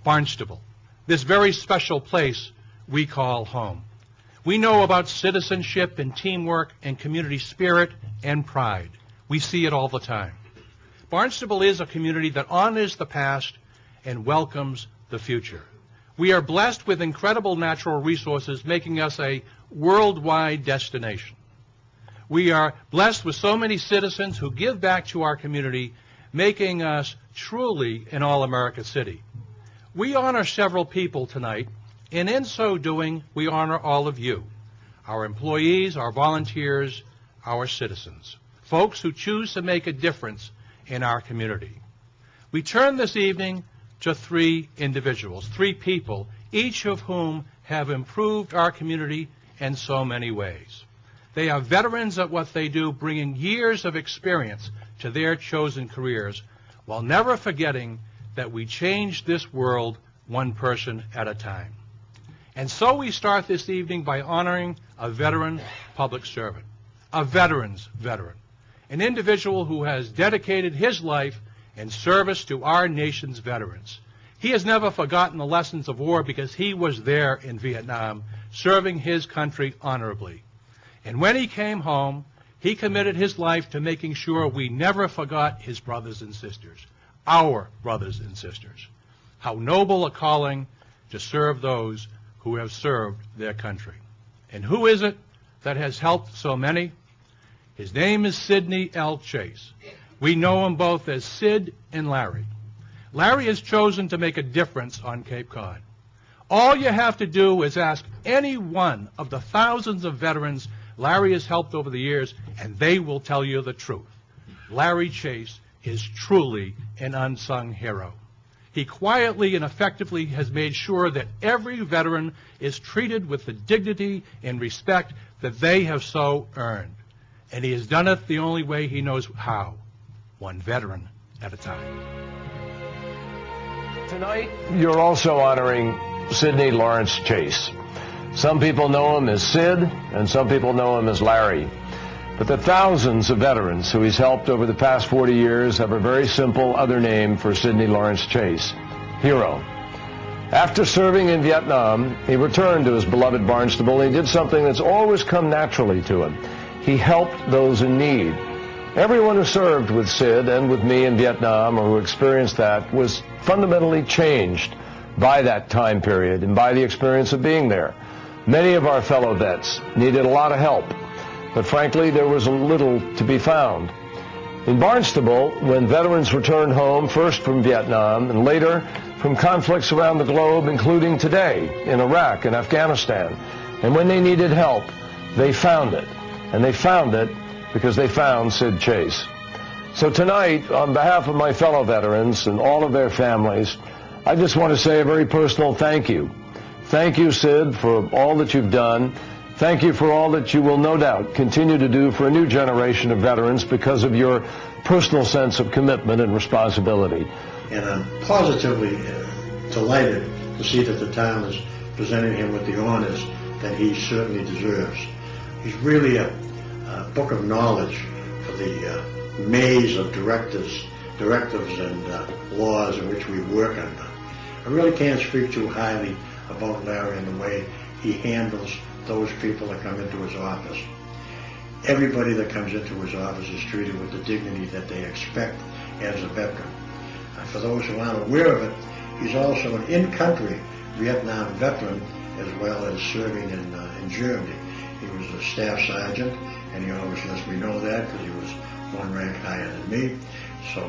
Barnstable, this very special place we call home. We know about citizenship and teamwork and community spirit and pride. We see it all the time. Barnstable is a community that honors the past and welcomes the future. We are blessed with incredible natural resources, making us a worldwide destination. We are blessed with so many citizens who give back to our community, making us truly an all-America city. We honor several people tonight, and in so doing, we honor all of you, our employees, our volunteers, our citizens, folks who choose to make a difference in our community. We turn this evening to three individuals, three people, each of whom have improved our community in so many ways. They are veterans at what they do, bringing years of experience to their chosen careers, while never forgetting that we change this world one person at a time. And so we start this evening by honoring a veteran public servant, a veteran's veteran, an individual who has dedicated his life in service to our nation's veterans. He has never forgotten the lessons of war because he was there in Vietnam, serving his country honorably. And when he came home, he committed his life to making sure we never forgot his brothers and sisters, our brothers and sisters. How noble a calling to serve those who have served their country. And who is it that has helped so many? His name is Sidney L. Chase. We know him both as Sid and Larry. Larry has chosen to make a difference on Cape Cod. All you have to do is ask any one of the thousands of veterans Larry has helped over the years, and they will tell you the truth. Larry Chase is truly an unsung hero. He quietly and effectively has made sure that every veteran is treated with the dignity and respect that they have so earned. And he has done it the only way he knows how, one veteran at a time. Tonight, you're also honoring Sidney Lawrence Chase. Some people know him as Sid, and some people know him as Larry. But the thousands of veterans who he's helped over the past 40 years have a very simple other name for Sidney Lawrence Chase: hero. After serving in Vietnam, he returned to his beloved Barnstable, and he did something that's always come naturally to him. He helped those in need. Everyone who served with Sid and with me in Vietnam, or who experienced that, was fundamentally changed by that time period and by the experience of being there. Many of our fellow vets needed a lot of help, but frankly, there was a little to be found. In Barnstable, when veterans returned home, first from Vietnam and later from conflicts around the globe, including today in Iraq and Afghanistan, and when they needed help, they found it. And they found it because they found Sid Chase. So tonight, on behalf of my fellow veterans and all of their families, I just want to say a very personal thank you. Thank you, Sid, for all that you've done. Thank you for all that you will no doubt continue to do for a new generation of veterans because of your personal sense of commitment and responsibility. And I'm positively delighted to see that the town is presenting him with the honors that he certainly deserves. He's really a book of knowledge for the maze of directives and laws in which we work under. I really can't speak too highly about Larry and the way he handles those people that come into his office. Everybody that comes into his office is treated with the dignity that they expect as a veteran. For those who aren't aware of it, he's also an in-country Vietnam veteran as well as serving in Germany. He was a staff sergeant, and he always lets me know that because he was one rank higher than me. So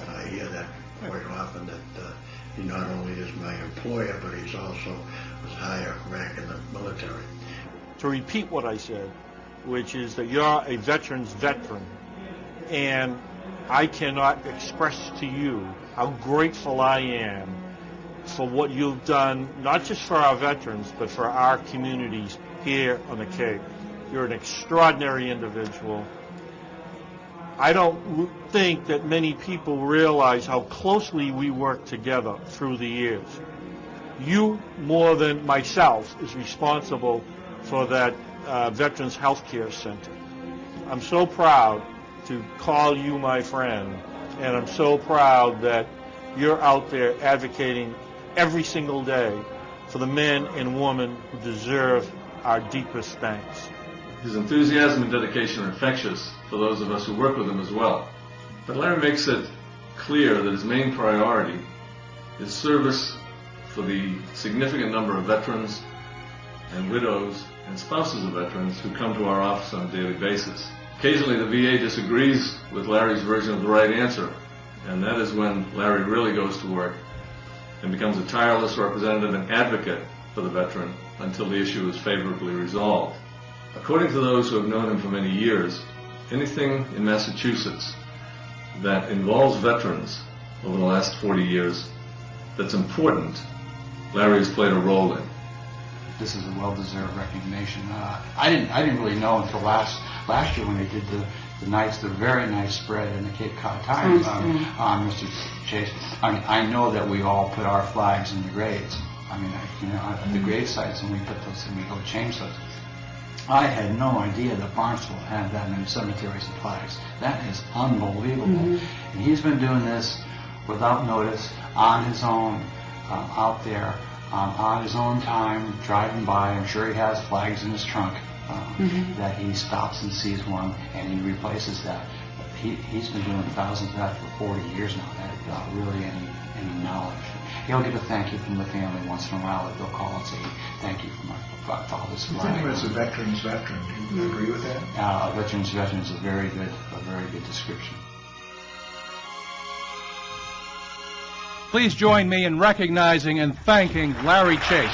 I hear that quite often, that he not only is my employer, but he's also was higher rank in the military. To repeat what I said, which is that you're a veteran's veteran, and I cannot express to you how grateful I am for what you've done, not just for our veterans, but for our communities here on the Cape. You're an extraordinary individual. I don't think that many people realize how closely we work together through the years. You, more than myself, is responsible for that Veterans Health Care Center. I'm so proud to call you my friend, and I'm so proud that you're out there advocating every single day for the men and women who deserve our deepest thanks. His enthusiasm and dedication are infectious for those of us who work with him as well. But Larry makes it clear that his main priority is service for the significant number of veterans and widows and spouses of veterans who come to our office on a daily basis. Occasionally the VA disagrees with Larry's version of the right answer, and that is when Larry really goes to work and becomes a tireless representative and advocate for the veteran until the issue is favorably resolved. According to those who have known him for many years, anything in Massachusetts that involves veterans over the last 40 years that's important, Larry has played a role in. This is a well-deserved recognition. I didn't really know until last year when they did the very nice spread in the Cape Cod Times on Mr. Chase. I mean, I know that we all put our flags in the graves. I mean, at the grave sites, and we put those, and we go change those. I had no idea that Barnstable had that many cemeteries and flags. That is unbelievable. And he's been doing this without notice, on his own, out there, on his own time, driving by. I'm sure he has flags in his trunk that he stops and sees one, and he replaces that. He's been doing thousands of that for 40 years now, without really any knowledge. He'll get a thank you from the family once in a while that they'll call and say, thank you for my father's flag. I think it's a veteran's veteran. Do you agree with that? Veteran's veteran is a very good description. Please join me in recognizing and thanking Larry Chase.